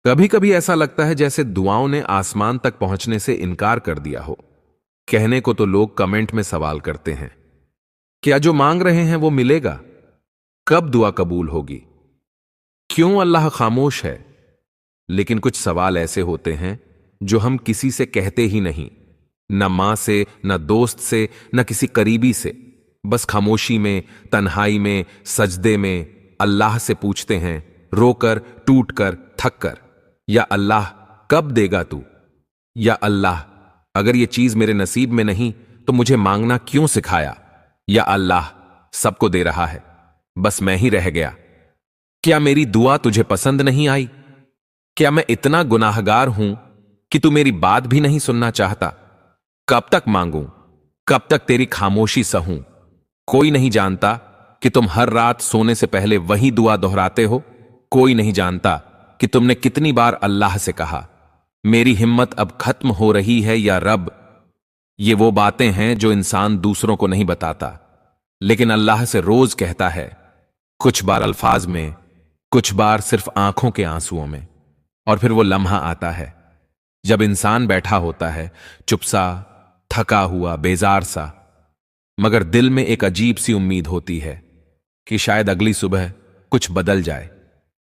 कभी कभी ऐसा लगता है जैसे दुआओं ने आसमान तक पहुंचने से इनकार कर दिया हो। कहने को तो लोग कमेंट में सवाल करते हैं, क्या जो मांग रहे हैं वो मिलेगा? कब दुआ कबूल होगी? क्यों अल्लाह खामोश है? लेकिन कुछ सवाल ऐसे होते हैं जो हम किसी से कहते ही नहीं, न मां से, न दोस्त से, न किसी करीबी से। बस खामोशी में, तन्हाई में, सजदे में अल्लाह से पूछते हैं, रोकर, टूटकर, थक कर, या अल्लाह कब देगा तू? या अल्लाह अगर ये चीज मेरे नसीब में नहीं तो मुझे मांगना क्यों सिखाया? या अल्लाह सबको दे रहा है, बस मैं ही रह गया। क्या मेरी दुआ तुझे पसंद नहीं आई? क्या मैं इतना गुनाहगार हूं कि तू मेरी बात भी नहीं सुनना चाहता? कब तक मांगूं? कब तक तेरी खामोशी सहूं? कोई नहीं जानता कि तुम हर रात सोने से पहले वही दुआ दोहराते हो। कोई नहीं जानता कि तुमने कितनी बार अल्लाह से कहा, मेरी हिम्मत अब खत्म हो रही है या रब। ये वो बातें हैं जो इंसान दूसरों को नहीं बताता, लेकिन अल्लाह से रोज कहता है। कुछ बार अल्फाज में, कुछ बार सिर्फ आंखों के आंसुओं में। और फिर वो लम्हा आता है जब इंसान बैठा होता है, चुपसा, थका हुआ, बेजार सा, मगर दिल में एक अजीब सी उम्मीद होती है कि शायद अगली सुबह कुछ बदल जाए।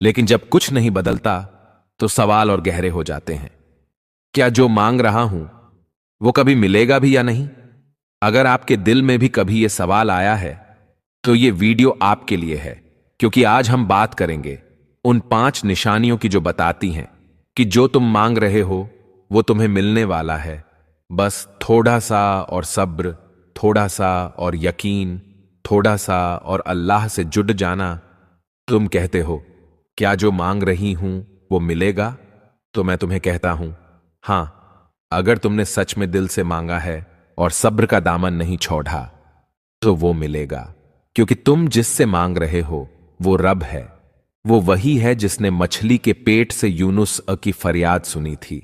लेकिन जब कुछ नहीं बदलता तो सवाल और गहरे हो जाते हैं। क्या जो मांग रहा हूं वो कभी मिलेगा भी या नहीं? अगर आपके दिल में भी कभी यह सवाल आया है तो ये वीडियो आपके लिए है, क्योंकि आज हम बात करेंगे उन 5 निशानियों की जो बताती हैं कि जो तुम मांग रहे हो वो तुम्हें मिलने वाला है। बस थोड़ा सा और सब्र, थोड़ा सा और यकीन, थोड़ा सा और अल्लाह से जुड़ जाना। तुम कहते हो, क्या जो मांग रही हूं वो मिलेगा? तो मैं तुम्हें कहता हूं, हां, अगर तुमने सच में दिल से मांगा है और सब्र का दामन नहीं छोड़ा तो वो मिलेगा। क्योंकि तुम जिससे मांग रहे हो वो रब है। वो वही है जिसने मछली के पेट से यूनुस की फरियाद सुनी थी।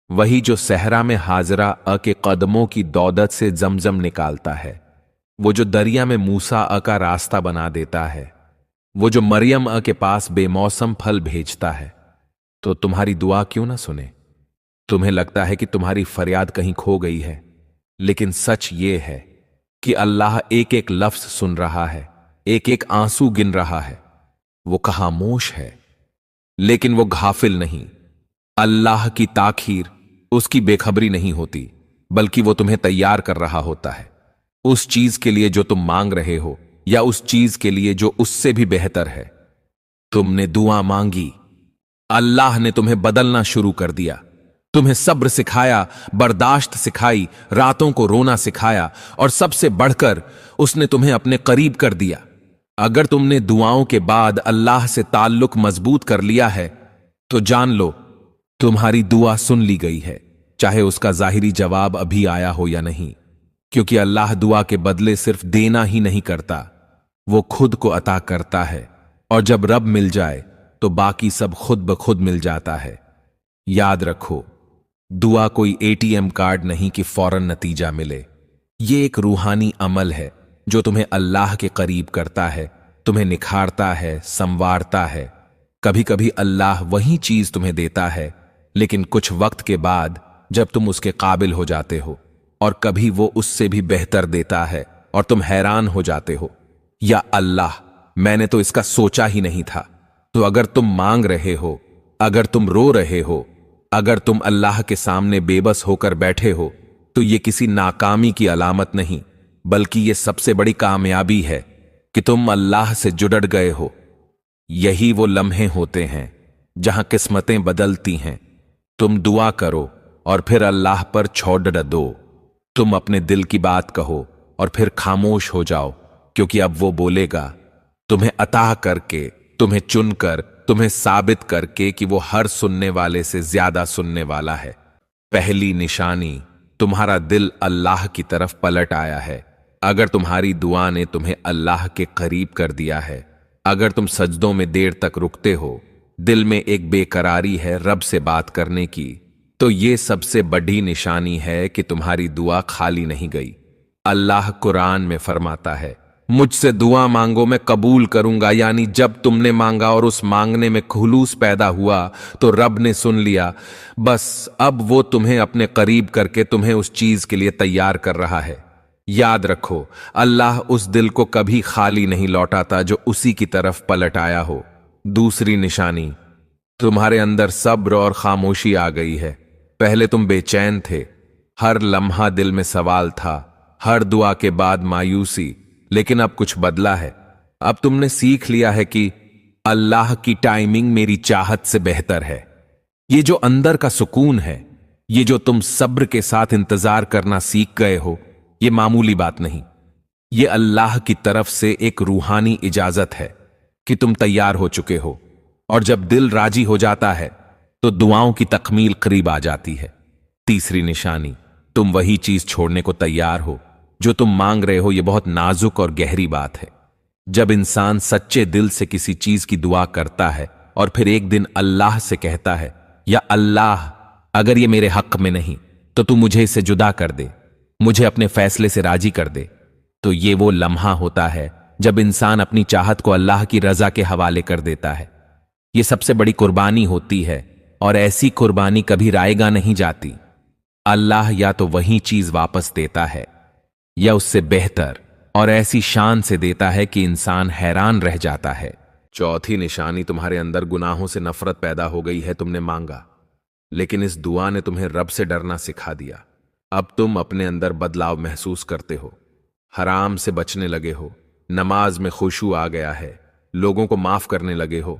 वही जो सहरा में हाजरा के कदमों की दौदत से जमजम निकालता है। वो जो दरिया में मूसा का रास्ता बना देता है। वो जो मरियम के पास बेमौसम फल भेजता है। तो तुम्हारी दुआ क्यों ना सुने? तुम्हें लगता है कि तुम्हारी फरियाद कहीं खो गई है, लेकिन सच ये है कि अल्लाह एक एक लफ्ज सुन रहा है, एक एक आंसू गिन रहा है। वो खामोश है, लेकिन वो घाफिल नहीं। अल्लाह की ताखीर उसकी बेखबरी नहीं होती, बल्कि वो तुम्हें तैयार कर रहा होता है उस चीज के लिए जो तुम मांग रहे हो, या उस चीज के लिए जो उससे भी बेहतर है। तुमने दुआ मांगी, अल्लाह ने तुम्हें बदलना शुरू कर दिया। तुम्हें सब्र सिखाया, बर्दाश्त सिखाई, रातों को रोना सिखाया, और सबसे बढ़कर उसने तुम्हें अपने करीब कर दिया। अगर तुमने दुआओं के बाद अल्लाह से ताल्लुक मजबूत कर लिया है तो जान लो तुम्हारी दुआ सुन ली गई है, चाहे उसका जाहिरी जवाब अभी आया हो या नहीं। क्योंकि अल्लाह दुआ के बदले सिर्फ देना ही नहीं करता, वो खुद को अता करता है। और जब रब मिल जाए तो बाकी सब खुद ब खुद मिल जाता है। याद रखो, दुआ कोई एटीएम कार्ड नहीं कि फौरन नतीजा मिले। ये एक रूहानी अमल है जो तुम्हें अल्लाह के करीब करता है, तुम्हें निखारता है, संवारता है। कभी कभी अल्लाह वही चीज तुम्हें देता है, लेकिन कुछ वक्त के बाद जब तुम उसके काबिल हो जाते हो, और कभी वो उससे भी बेहतर देता है और तुम हैरान हो जाते हो, या अल्लाह, मैंने तो इसका सोचा ही नहीं था। तो अगर तुम मांग रहे हो, अगर तुम रो रहे हो, अगर तुम अल्लाह के सामने बेबस होकर बैठे हो, तो ये किसी नाकामी की अलामत नहीं, बल्कि ये सबसे बड़ी कामयाबी है कि तुम अल्लाह से जुड़ गए हो। यही वो लम्हे होते हैं जहां किस्मतें बदलती हैं। तुम दुआ करो और फिर अल्लाह पर छोड़ दो। तुम अपने दिल की बात कहो और फिर खामोश हो जाओ, क्योंकि अब वो बोलेगा, तुम्हें अता करके, तुम्हें चुनकर, तुम्हें साबित करके कि वो हर सुनने वाले से ज्यादा सुनने वाला है। पहली निशानी, तुम्हारा दिल अल्लाह की तरफ पलट आया है। अगर तुम्हारी दुआ ने तुम्हें अल्लाह के करीब कर दिया है, अगर तुम सजदों में देर तक रुकते हो, दिल में एक बेकरारी है रब से बात करने की, तो ये सबसे बड़ी निशानी है कि तुम्हारी दुआ खाली नहीं गई। अल्लाह कुरान में फरमाता है, मुझसे दुआ मांगो, मैं कबूल करूंगा। यानी जब तुमने मांगा और उस मांगने में खुलूस पैदा हुआ तो रब ने सुन लिया। बस अब वो तुम्हें अपने करीब करके तुम्हें उस चीज के लिए तैयार कर रहा है। याद रखो, अल्लाह उस दिल को कभी खाली नहीं लौटाता जो उसी की तरफ पलट आया हो। दूसरी निशानी, तुम्हारे अंदर सब्र और खामोशी आ गई है। पहले तुम बेचैन थे, हर लम्हा दिल में सवाल था, हर दुआ के बाद मायूसी। लेकिन अब कुछ बदला है। अब तुमने सीख लिया है कि अल्लाह की टाइमिंग मेरी चाहत से बेहतर है। ये जो अंदर का सुकून है, ये जो तुम सब्र के साथ इंतजार करना सीख गए हो, ये मामूली बात नहीं। ये अल्लाह की तरफ से एक रूहानी इजाजत है कि तुम तैयार हो चुके हो। और जब दिल राजी हो जाता है तो दुआओं की तकमील करीब आ जाती है। तीसरी निशानी, तुम वही चीज छोड़ने को तैयार हो जो तुम मांग रहे हो। यह बहुत नाजुक और गहरी बात है। जब इंसान सच्चे दिल से किसी चीज की दुआ करता है और फिर एक दिन अल्लाह से कहता है, या अल्लाह, अगर ये मेरे हक में नहीं तो तू मुझे इससे जुदा कर दे, मुझे अपने फैसले से राजी कर दे, तो ये वो लम्हा होता है जब इंसान अपनी चाहत को अल्लाह की रजा के हवाले कर देता है। ये सबसे बड़ी कुर्बानी होती है और ऐसी कुर्बानी कभी रायगा नहीं जाती। अल्लाह या तो वही चीज वापस देता है या उससे बेहतर और ऐसी शान से देता है कि इंसान हैरान रह जाता है। चौथी निशानी, तुम्हारे अंदर गुनाहों से नफरत पैदा हो गई है। तुमने मांगा, लेकिन इस दुआ ने तुम्हें रब से डरना सिखा दिया। अब तुम अपने अंदर बदलाव महसूस करते हो, हराम से बचने लगे हो, नमाज में खुशू आ गया है, लोगों को माफ करने लगे हो,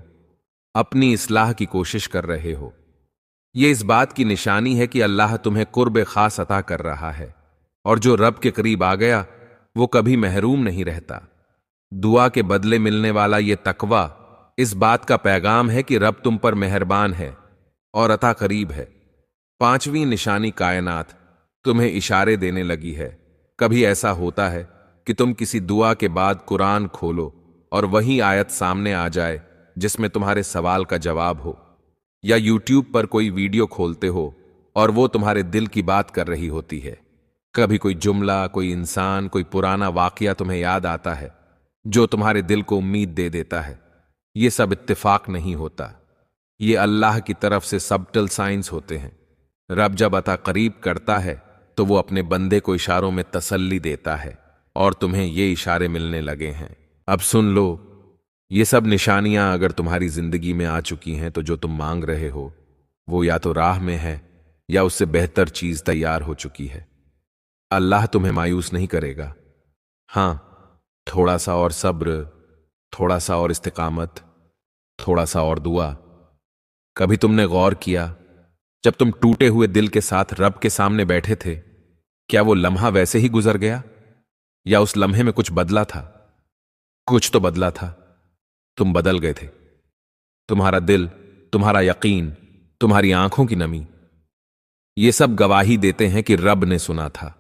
अपनी इस्लाह की कोशिश कर रहे हो। यह इस बात की निशानी है कि अल्लाह तुम्हें कुर्ब खास अता कर रहा है, और जो रब के करीब आ गया वो कभी महरूम नहीं रहता। दुआ के बदले मिलने वाला ये तकवा इस बात का पैगाम है कि रब तुम पर मेहरबान है और अता करीब है। पांचवी निशानी, कायनात तुम्हें इशारे देने लगी है। कभी ऐसा होता है कि तुम किसी दुआ के बाद कुरान खोलो और वही आयत सामने आ जाए जिसमें तुम्हारे सवाल का जवाब हो, या यूट्यूब पर कोई वीडियो खोलते हो और वो तुम्हारे दिल की बात कर रही होती है। कभी कोई जुमला, कोई इंसान, कोई पुराना वाकया तुम्हें याद आता है जो तुम्हारे दिल को उम्मीद दे देता है। ये सब इत्तेफाक नहीं होता, ये अल्लाह की तरफ से सबटल साइंस होते हैं। रब जब अता करीब करता है तो वो अपने बंदे को इशारों में तसल्ली देता है और तुम्हें ये इशारे मिलने लगे हैं। अब सुन लो, ये सब निशानियां अगर तुम्हारी जिंदगी में आ चुकी हैं तो जो तुम मांग रहे हो वो या तो राह में है या उससे बेहतर चीज तैयार हो चुकी है। अल्लाह तुम्हें मायूस नहीं करेगा। हां, थोड़ा सा और सब्र, थोड़ा सा और इस्तिकामत, थोड़ा सा और दुआ। कभी तुमने गौर किया, जब तुम टूटे हुए दिल के साथ रब के सामने बैठे थे, क्या वो लम्हा वैसे ही गुजर गया या उस लम्हे में कुछ बदला था? कुछ तो बदला था। तुम बदल गए थे। तुम्हारा दिल, तुम्हारा यकीन, तुम्हारी आंखों की नमी, ये सब गवाही देते हैं कि रब ने सुना था।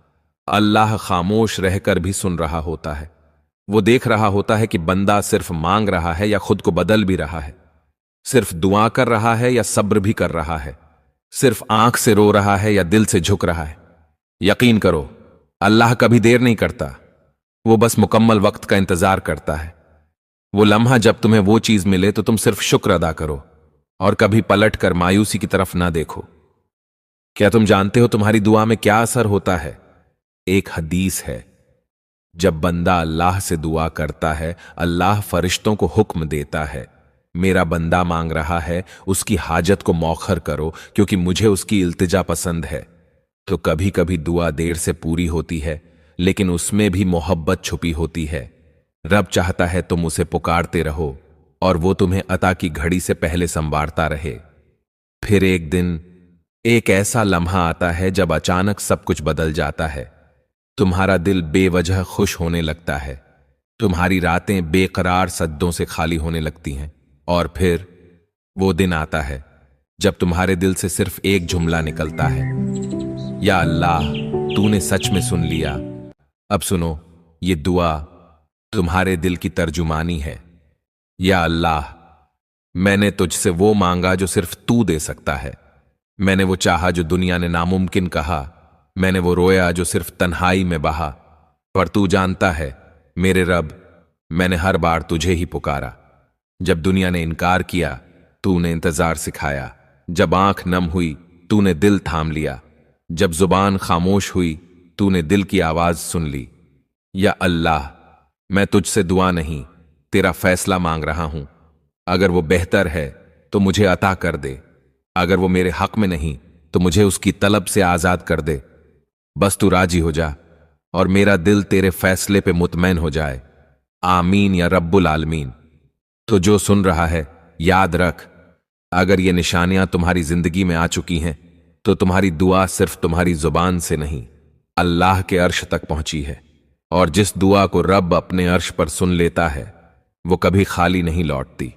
अल्लाह खामोश रहकर भी सुन रहा होता है। वो देख रहा होता है कि बंदा सिर्फ मांग रहा है या खुद को बदल भी रहा है, सिर्फ दुआ कर रहा है या सब्र भी कर रहा है, सिर्फ आंख से रो रहा है या दिल से झुक रहा है। यकीन करो, अल्लाह कभी देर नहीं करता, वो बस मुकम्मल वक्त का इंतजार करता है। वो लम्हा जब तुम्हें वो चीज मिले तो तुम सिर्फ शुक्र अदा करो और कभी पलट कर मायूसी की तरफ ना देखो। क्या तुम जानते हो तुम्हारी दुआ में क्या असर होता है? एक हदीस है, जब बंदा अल्लाह से दुआ करता है, अल्लाह फरिश्तों को हुक्म देता है, मेरा बंदा मांग रहा है, उसकी हाजत को मौखर करो क्योंकि मुझे उसकी इल्तिजा पसंद है। तो कभी कभी दुआ देर से पूरी होती है, लेकिन उसमें भी मोहब्बत छुपी होती है। रब चाहता है तुम उसे पुकारते रहो और वो तुम्हें अता की घड़ी से पहले संवारता रहे। फिर एक दिन एक ऐसा लम्हा आता है जब अचानक सब कुछ बदल जाता है। तुम्हारा दिल बेवजह खुश होने लगता है, तुम्हारी रातें बेकरार सद्दों से खाली होने लगती हैं, और फिर वो दिन आता है जब तुम्हारे दिल से सिर्फ एक जुमला निकलता है, या अल्लाह, तूने सच में सुन लिया। अब सुनो, ये दुआ तुम्हारे दिल की तर्जुमानी है। या अल्लाह, मैंने तुझसे वो मांगा जो सिर्फ तू दे सकता है। मैंने वो चाहा जो दुनिया ने नामुमकिन कहा। मैंने वो रोया जो सिर्फ तन्हाई में बहा। पर तू जानता है मेरे रब, मैंने हर बार तुझे ही पुकारा। जब दुनिया ने इनकार किया, तूने इंतजार सिखाया। जब आंख नम हुई, तूने दिल थाम लिया। जब जुबान खामोश हुई, तूने दिल की आवाज सुन ली। या अल्लाह, मैं तुझसे दुआ नहीं, तेरा फैसला मांग रहा हूं। अगर वो बेहतर है तो मुझे अता कर दे, अगर वो मेरे हक में नहीं तो मुझे उसकी तलब से आजाद कर दे। बस तू राजी हो जा और मेरा दिल तेरे फैसले पे मुतमैन हो जाए। आमीन या रब्बुल आलमीन। तो जो सुन रहा है, याद रख, अगर ये निशानियां तुम्हारी जिंदगी में आ चुकी हैं तो तुम्हारी दुआ सिर्फ तुम्हारी जुबान से नहीं, अल्लाह के अर्श तक पहुंची है। और जिस दुआ को रब अपने अर्श पर सुन लेता है वो कभी खाली नहीं लौटती।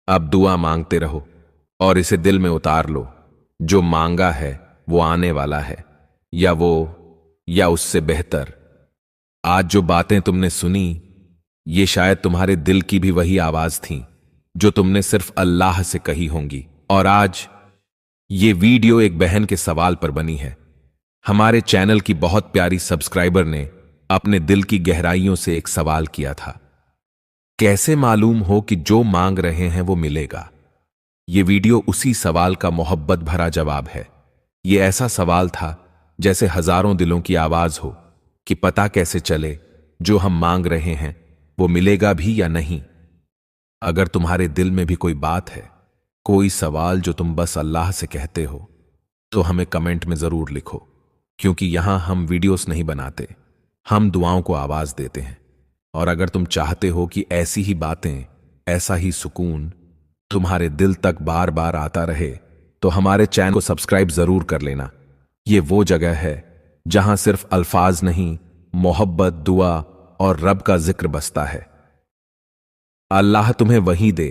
अब दुआ मांगते रहो और इसे दिल में उतार लो, जो मांगा है वो आने वाला है, या उससे बेहतर। आज जो बातें तुमने सुनी, ये शायद तुम्हारे दिल की भी वही आवाज थी जो तुमने सिर्फ अल्लाह से कही होंगी। और आज ये वीडियो एक बहन के सवाल पर बनी है। हमारे चैनल की बहुत प्यारी सब्सक्राइबर ने अपने दिल की गहराइयों से एक सवाल किया था, कैसे मालूम हो कि जो मांग रहे हैं वो मिलेगा। ये वीडियो उसी सवाल का मोहब्बत भरा जवाब है। ये ऐसा सवाल था जैसे हजारों दिलों की आवाज हो कि पता कैसे चले जो हम मांग रहे हैं वो मिलेगा भी या नहीं। अगर तुम्हारे दिल में भी कोई बात है, कोई सवाल जो तुम बस अल्लाह से कहते हो, तो हमें कमेंट में जरूर लिखो, क्योंकि यहां हम वीडियोस नहीं बनाते, हम दुआओं को आवाज देते हैं। और अगर तुम चाहते हो कि ऐसी ही बातें, ऐसा ही सुकून तुम्हारे दिल तक बार बार आता रहे, तो हमारे चैनल को सब्सक्राइब जरूर कर लेना। ये वो जगह है जहां सिर्फ अल्फाज नहीं, मोहब्बत, दुआ और रब का जिक्र बसता है। अल्लाह तुम्हें वही दे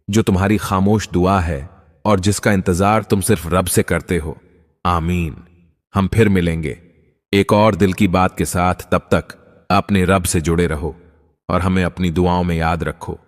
जो तुम्हारी खामोश दुआ है और जिसका इंतजार तुम सिर्फ रब से करते हो। आमीन। हम फिर मिलेंगे एक और दिल की बात के साथ। तब तक अपने रब से जुड़े रहो और हमें अपनी दुआओं में याद रखो।